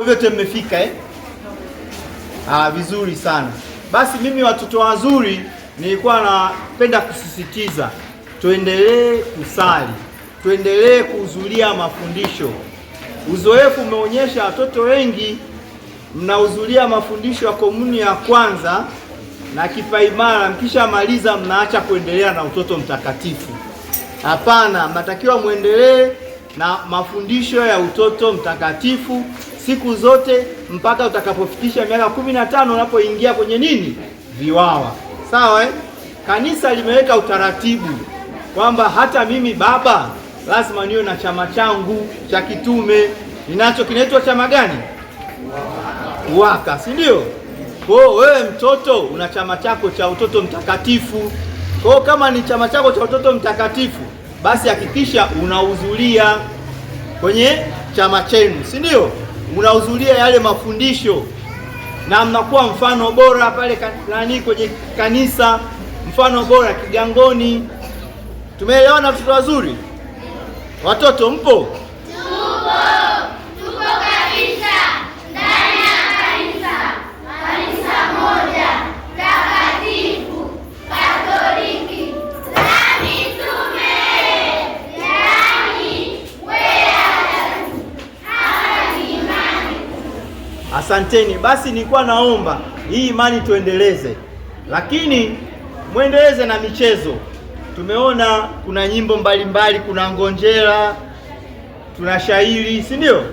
Vyote mmefika vizuri sana. Basi mimi watoto wazuri, nilikuwa napenda kusisitiza tuendelee kusali, tuendelee kuhudhuria mafundisho. Uzoefu umeonyesha watoto wengi mnahudhuria mafundisho ya komuni ya kwanza na kipaimara, mkishamaliza mnaacha kuendelea na utoto mtakatifu. Hapana, mnatakiwa muendelee na mafundisho ya utoto mtakatifu siku zote mpaka utakapofikisha miaka 15 unapoingia kwenye nini? Viwawa. Sawa Kanisa limeweka utaratibu kwamba hata mimi baba lazima niwe na chama changu cha kitume. Ninacho, kinaitwa chama gani? UWAKA, si ndio? Kwa wewe mtoto una chama chako cha utoto mtakatifu. Kwa kama ni chama chako cha utoto mtakatifu, basi hakikisha unahudhuria kwenye chama chenu, si ndio? Unahudhuria yale mafundisho na mnakuwa mfano bora pale kwenye kanisa, mfano bora kigangoni. Tumeelewana watoto wazuri? Watoto mpo? Tupo kabisa ndani ya kanisa moja takatifu Katoliki la mitume, yaani imani. Asanteni. Basi nilikuwa naomba hii imani tuendeleze, lakini muendeleze na michezo. Tumeona kuna nyimbo mbalimbali, kuna ngonjera, tuna shairi, si ndio?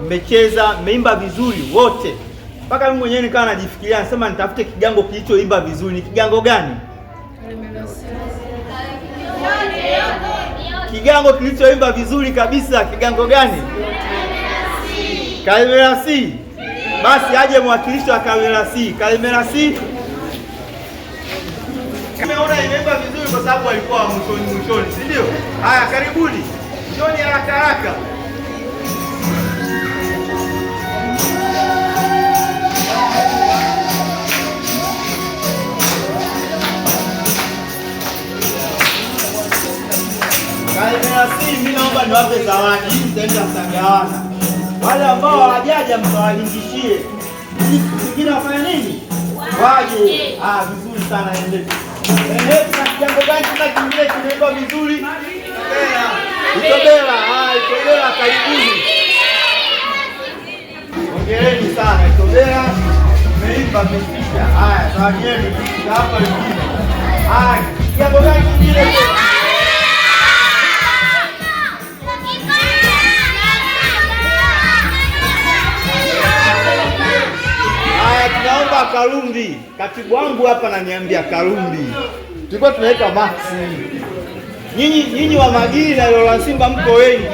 Mmecheza, mmeimba vizuri wote, mpaka mimi mwenyewe nikawa najifikiria, nasema nitafute kigango kilichoimba vizuri. Ni kigango gani? Kigango kilichoimba vizuri kabisa, kigango gani? Kalemera C. Basi aje mwakilishi wa Kalemera C. Kalemera C. Nimeona imeimba vizuri kwa sababu walikuwa mwishoni, si ndio? Haya, karibuni. Njoni haraka haraka. Kalemera C, mimi naomba niwape zawadi. Mtaenda mtagawana. Wale ambao hawajaja mtawalingishie. Wengine wafanya nini? Waje. Vizuri sana, endeni. Kuna kigango gani kingine kinaimba vizuri? Itobela. Itobela, karibuni. Hongereni sana Itobela. Mmeimba mmefika. Haya, zawadi yenu hapa wengine. Kigango gani kingine? Tunaomba Karumbi. Katibu wangu hapa ananiambia Karumbi. Tulikuwa tunaweka maxi. Nyinyi wa Magiri na Lola Simba mko wengi.